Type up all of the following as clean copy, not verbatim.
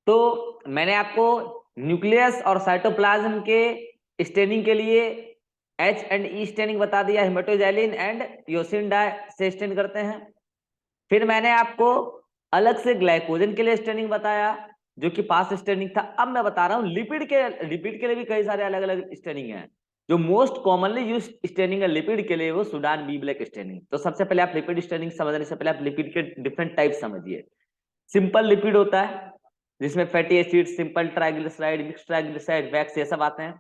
तो मैंने आपको न्यूक्लियस और साइटोप्लाज्म के स्टेनिंग के लिए H एंड E स्टेनिंग बता दिया, हेमेटोजाइलिन एंड योसिन डाई से स्टेन करते हैं। फिर मैंने आपको अलग से ग्लाइकोजन के लिए स्टेनिंग बताया जो कि पास स्टेनिंग था। अब मैं बता रहा हूँ लिपिड के लिए भी कई सारे अलग अलग स्टेनिंग है। जो मोस्ट कॉमनली यूज स्टेनिंग है लिपिड के लिए वो सुडान बी ब्लैक स्टेनिंग। तो सबसे पहले आप लिपिड स्टेनिंग समझने से पहले आप लिपिड के डिफरेंट टाइप समझिए। सिंपल लिपिड होता है जिसमें fatty acid, simple triglyceride, mix triglyceride, wax ये सब आते हैं।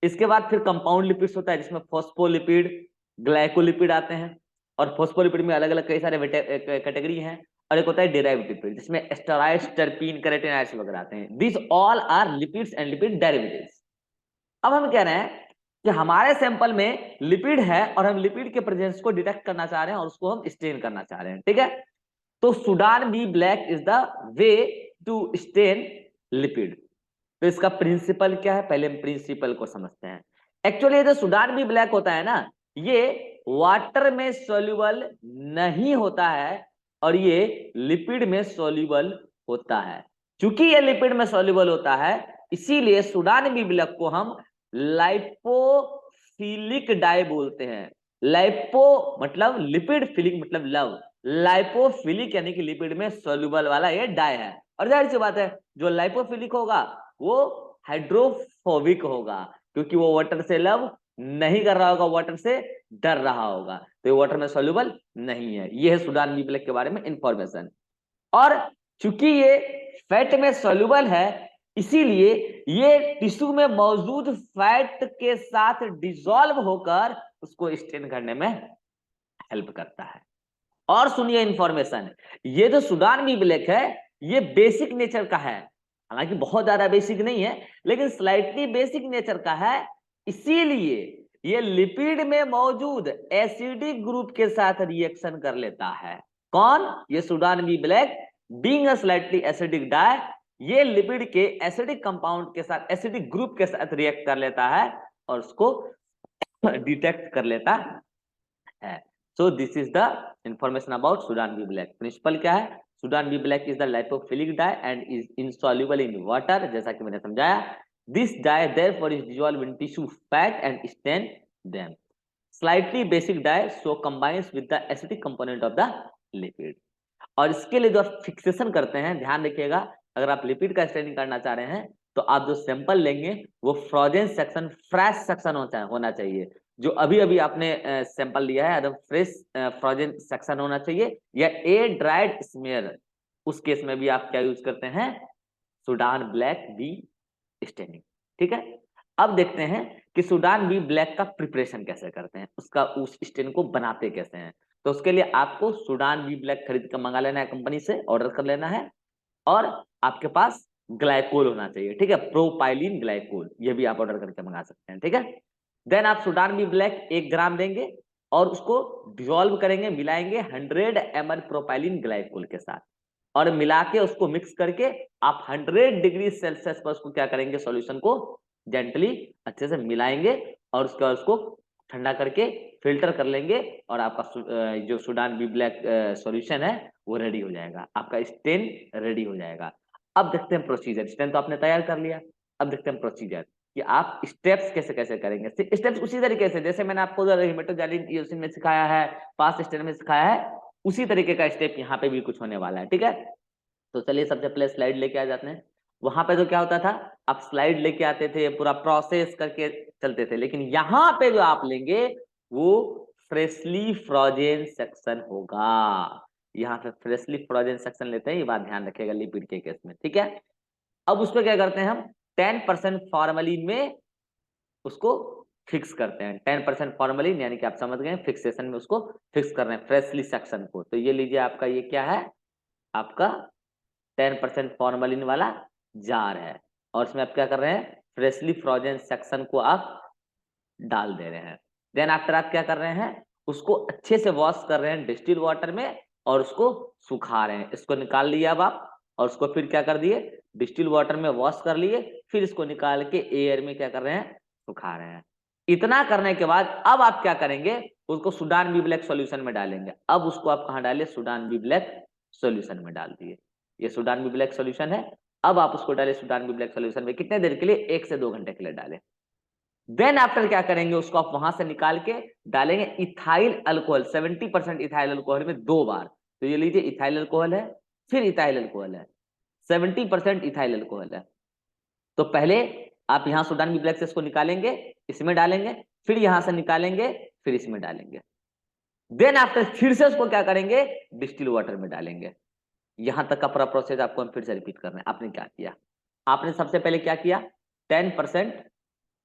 इसके बाद फिर कंपाउंड लिपिड्स होता है जिसमें फॉस्फोलिपिड, ग्लाइकोलिपिड आते हैं। और फॉस्फोलिपिड में अलग अलग कई सारे कैटेगरी हैं। और एक होता है डेराइव्ड लिपिड जिसमें एस्टराइड्स, टर्पीन, कैरोटीनॉइड्स वगैरह आते हैं। This all are lipids and lipid derivatives. अब हम कह रहे हैं कि हमारे सैंपल में लिपिड है और हम लिपिड के प्रेजेंस को डिटेक्ट करना चाह रहे हैं और उसको हम स्टेन करना चाह रहे हैं। ठीक है, तो Sudan B black is the way to stain lipid. तो इसका प्रिंसिपल क्या है, पहले हम प्रिंसिपल को समझते हैं। एक्चुअली ये जो सुडान बी ब्लैक होता है ना, ये वाटर में सॉल्युबल नहीं होता है और ये लिपिड में सॉल्युबल होता है। क्योंकि ये लिपिड में सॉल्युबल होता है इसीलिए सुडान बी ब्लैक को हम लाइपोफिलिक डाई बोलते हैं। लाइपो मतलब लिपिड, फिलिक मतलब लव। लाइपोफिलिक यानी कि लिपिड में सॉल्युबल वाला ये डाई है। और जाहिर सी बात है जो लाइपोफिलिक होगा वो हाइड्रोफोबिक होगा क्योंकि वो वाटर से लव नहीं कर रहा होगा, वाटर से डर रहा होगा, तो ये वाटर में सॉल्युबल नहीं है। ये है सुडान बी ब्लैक के बारे में इंफॉर्मेशन। और चूंकि ये फैट में सॉल्युबल है इसीलिए ये टिश्यू में मौजूद फैट के साथ डिसॉल्व होकर उसको स्टेन करने में हेल्प करता है। और सुनिए इंफॉर्मेशन, ये जो सुडान बी ब्लैक है ये बेसिक नेचर का है। हालांकि बहुत ज्यादा बेसिक नहीं है लेकिन स्लाइटली बेसिक नेचर का है। इसीलिए ये लिपिड में मौजूद एसिडिक ग्रुप के साथ रिएक्शन कर लेता है। कौन? ये Sudan B black being a slightly acidic dye, ये लिपिड के एसिडिक कंपाउंड के साथ, एसिडिक ग्रुप के साथ रिएक्ट कर लेता है और उसको डिटेक्ट कर लेता है। So this is the information about Sudan bee black. Principle क्या है? Sudan bee black is the lipophilic dye and is insoluble in water, जैसा कि मैंने समझाया। This dye therefore is dissolved in tissue fat and stain them. Slightly basic dye so combines with the acidic component of the lipid. और इसके लिए जो fixation करते हैं, ध्यान रखिएगा, अगर आप लिपिड का स्टेनिंग करना चाह रहे हैं तो आप जो सैंपल लेंगे वो फ्रोजन सेक्शन, फ्रेश सेक्शन होना चाहिए। जो अभी अभी आपने सैंपल लिया है एकदम फ्रेश फ्रोजन सेक्शन होना चाहिए, या ए ड्राइड स्मेयर। उस केस में भी आप क्या यूज करते हैं? Sudan black B staining. ठीक है, अब देखते हैं कि सुडान बी ब्लैक का प्रिपरेशन कैसे करते हैं, उसका उस स्टेन को बनाते कैसे हैं। तो उसके लिए आपको सुडान बी ब्लैक खरीद कर मंगा लेना है, कंपनी से ऑर्डर कर लेना है। और आपके पास ग्लाइकोल होना चाहिए। ठीक है, प्रोपाइलिन ग्लाइकोल, ये भी आप ऑर्डर करके मंगा सकते हैं। ठीक है, देन आप सुडान बी ब्लैक 1 ग्राम देंगे और उसको डिसॉल्व करेंगे, मिलाएंगे 100 ml प्रोपाइलिन ग्लाइकोल के साथ और मिला के उसको मिक्स करके आप 100 डिग्री सेल्सियस पर उसको क्या करेंगे, सॉल्यूशन को जेंटली अच्छे से मिलाएंगे और उसके बाद उसको ठंडा करके फिल्टर कर लेंगे और आपका जो सुडान बी ब्लैक सॉल्यूशन है वो रेडी हो जाएगा, आपका स्टेन रेडी हो जाएगा। अब देखते हैं प्रोसीजर। स्टेन तो आपने तैयार कर लिया, अब देखते हैं प्रोसीजर कि आप स्टेप्स कैसे कैसे करेंगे। स्टेप्स उसी तरीके से जैसे मैंने आपको हेमेटोजाइलिन ईओसिन में सिखाया है, पास्ट स्टेन में सिखाया है, उसी तरीके का स्टेप यहाँ पे भी कुछ होने वाला है। ठीक है, तो चलिए सबसे पहले स्लाइड लेके आ जाते हैं। वहां पे तो क्या होता था, आप स्लाइड लेके आते थे, पूरा प्रोसेस करके चलते थे, लेकिन यहाँ पे जो आप लेंगे वो फ्रेशली फ्रोजन सेक्शन होगा। यहाँ पे फ्रेशली फ्रोजन सेक्शन लेते हैं, ये बात ध्यान रखिएगा लिपिड के केस में। ठीक है, अब उसको क्या करते हैं हम 10% फॉर्मलिन में उसको फिक्स करते हैं। 10% फॉर्मलिन यानी कि आप समझ गए, फिक्सेशन में उसको फिक्स कर रहे हैं फ्रेशली सेक्शन को। तो ये लीजिए आपका, ये क्या है, आपका 10% फॉर्मलिन वाला जार है और इसमें आप क्या कर रहे हैं, फ्रेशली फ्रोजन सेक्शन को आप डाल दे रहे हैं। देन आफ्टर आप क्या कर रहे हैं, उसको अच्छे से वॉश कर रहे हैं डिस्टिल वाटर में और उसको सुखा रहे हैं। इसको निकाल लिया अब आप और उसको फिर क्या कर दिए, डिस्टिल वाटर में वॉश कर लिए, फिर इसको निकाल के एयर में क्या कर रहे हैं, सुखा रहे हैं। इतना करने के बाद अब आप क्या करेंगे, उसको सुडान बी ब्लैक सॉल्यूशन में डालेंगे। अब उसको आप कहाँ डालिए, सुडान बी ब्लैक सॉल्यूशन में डाल दिए। ये सुडान बी ब्लैक सॉल्यूशन है अब आप उसको डालें सूडान बी ब्लैक सॉल्यूशन में, कितने देर के लिए, 1 से 2 घंटे के लिए डालें। देन आफ्टर क्या करेंगे, उसको आप वहां से निकाल के डालेंगे इथाइल अल्कोहल, 70% इथाइल अल्कोहल में 2 बार। तो ये लीजिए इथाइल अल्कोहल है, फिर इथाइल अल्कोहल है, 70% इथाइल अल्कोहल है। तो पहले आप यहाँ सूडान बी ब्लैक से इसको निकालेंगे, इसमें डालेंगे, फिर यहां से निकालेंगे, फिर इसमें डालेंगे। देन आफ्टर फिर से उसको क्या करेंगे, डिस्टिल वाटर में डालेंगे। यहां तक का पूरा प्रोसेस आपको हम फिर से रिपीट कर रहे हैं। आपने क्या किया, आपने सबसे पहले क्या किया, 10%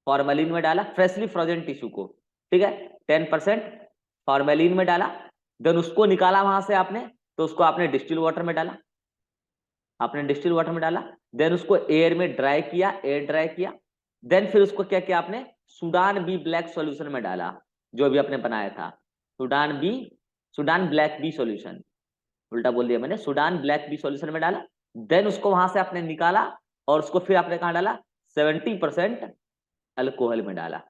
फॉर्मेलिन में डाला फ्रेशली फ्रोजन टिश्यू को, ठीक है, 10% फॉर्मेलिन में डाला। देन उसको निकाला वहां से आपने, तो उसको आपने डिस्टिल वाटर में डाला, आपने डिस्टिल वाटर में डाला। देन उसको एयर में ड्राई किया, एयर ड्राई किया। देन फिर उसको क्या किया आपने, सूडान बी ब्लैक सॉल्यूशन में डाला, जो अभी आपने बनाया था, सूडान ब्लैक बी सॉल्यूशन, उल्टा बोल दिया मैंने, सूडान ब्लैक बी सॉल्यूशन में डाला। देन उसको वहां से आपने निकाला और उसको फिर आपने कहां डाला, 70% अल्कोहल में डाला।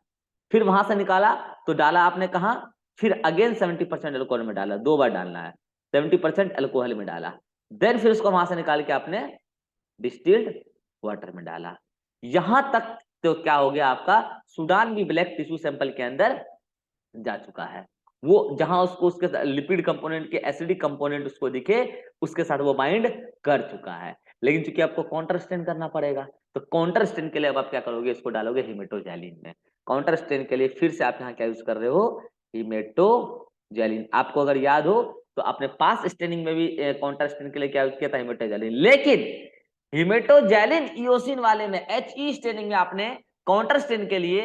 फिर वहां से निकाला तो डाला आपने कहा, फिर अगेन 70% अल्कोहल में डाला, 2 बार डालना है, 70% अल्कोहल में डाला। देन फिर उसको वहां से निकाल के आपने डिस्टिल्ड वाटर में डाला। यहां तक तो क्या हो गया, आपका Sudan B black tissue sample के अंदर जा चुका है। वो जहां उसको उसके लिपिड कंपोनेंट के एसिडिक कंपोनेंट उसको दिखे, उसके साथ वो बाइंड कर चुका है। लेकिन चूंकि आपको काउंटर स्टेन करना पड़ेगा, तो काउंटर स्टेन के लिए अब आप क्या करोगे, इसको डालोगे हिमेटोजैलिन में। काउंटर स्टेन के लिए फिर से आप यहाँ क्या यूज कर रहे हो, हिमेटोजैलिन। आपको अगर याद हो तो आपने पास स्टेनिंग में भी काउंटर स्टेन के लिए क्या यूज किया था, हिमेटोजैलिन। लेकिन हिमेटोजैलिन इओसिन वाले में, एचई स्टेनिंग में आपने काउंटर स्टेन के लिए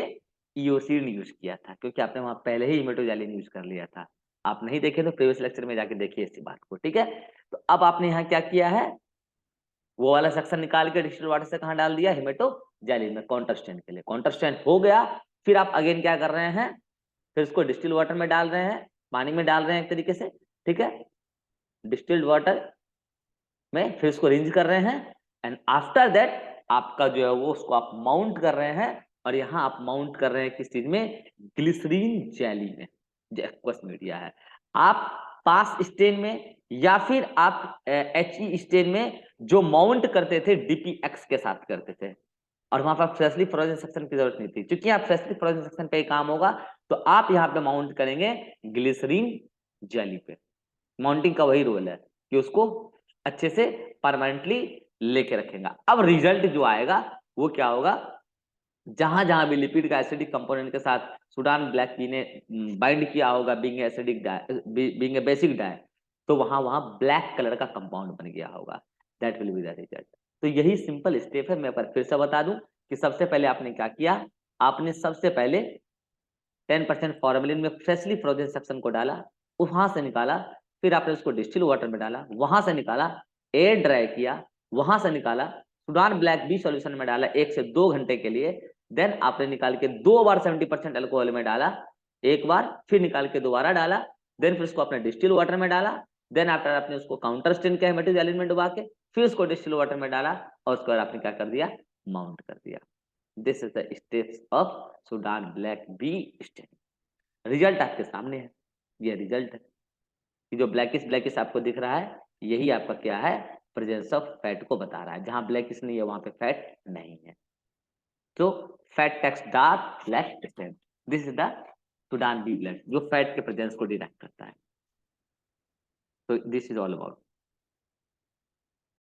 इओसिन यूज किया था, क्योंकि आपने वहां पहले ही हिमेटोजैलिन यूज कर लिया था। आप नहीं देखे तो प्रीवियस लेक्चर में जाके देखिए इसी बात को, ठीक है। तो अब आपने यहाँ क्या किया है, वो वाला सेक्शन निकाल के डिस्टिल्ड वाटर से कहाँ डाल दिया, हिमेटोजैलिन में, काउंटर स्टेन के लिए। काउंटर स्टेन हो गया, फिर आप अगेन क्या कर रहे हैं, फिर इसको डिस्टिल्ड वाटर में डाल रहे हैं, पानी में डाल रहे हैं एक तरीके से, ठीक है, डिस्टिल्ड वाटर में, फिर इसको रिंज कर रहे हैं। एंड आफ्टर दैट आपका जो है वो उसको आप माउंट कर रहे हैं, और यहाँ आप माउंट कर रहे हैं किस चीज में, ग्लिसरीन जेली में, जो एक्वस मीडिया है। आप पास स्टेन में या फिर आप एचई स्टेन में जो माउंट करते थे, डीपीएक्स के साथ करते थे, और वहां पर फ्रेशली फ्रोजन सेक्शन की जरूरत नहीं थी। क्योंकि यहाँ फ्रेशली फ्रोजन सेक्शन पे काम होगा, तो आप यहाँ पे माउंट करेंगे ग्लिसरीन जेली पे। माउंटिंग का वही रोल है कि उसको अच्छे से परमानेंटली लेके रखेगा। अब रिजल्ट जो आएगा वो क्या होगा, जहां जहां भी लिपिड का एसिडिक कंपोनेंट के साथ सूडान ब्लैक बी ने बाइंड किया होगा, being acidic being a basic dye, तो वहां वहां ब्लैक कलर का कंपाउंड बन गया होगा। That will be the result. तो यही सिंपल स्टेप है। मैं फिर से बता दूं कि सबसे पहले आपने क्या किया, आपने सबसे पहले 10% फॉर्मेलिन में फ्रेशली फ्रोजन सेक्शन को डाला, वहां से निकाला, फिर आपने उसको डिस्टिल वाटर में डाला, वहां से निकाला, एयर ड्राई किया, वहां से निकाला, सुडान ब्लैक बी सॉल्यूशन में डाला 1 से 2 घंटे के लिए। देन आपने निकाल के 2 बार 70% अल्कोहल में डाला, एक बार, फिर निकाल के दोबारा डाला। देन फिर उसको अपने डिस्टिल वाटर में डाला। देन आफ्टर आपने उसको काउंटर स्टेन के हेमेटोजैलिन में डुबा के फिर उसको डिस्टिल वाटर में डाला, और उसके बाद आपने क्या कर दिया, माउंट कर दिया। This is the steps of Sudan black B stain. Result आपके सामने है, ये रिजल्ट है कि जो ब्लैकिश ब्लैकिश आपको दिख रहा है, यही आपका क्या है, प्रेजेंस ऑफ फैट को बता रहा है। जहां ब्लैकिश नहीं है वहां पे फैट नहीं है। तो fat takes dark black stain, this is the Sudan B black, जो फैट के प्रेजेंस को डिटेक्ट करता है। तो दिस इज ऑल अबाउट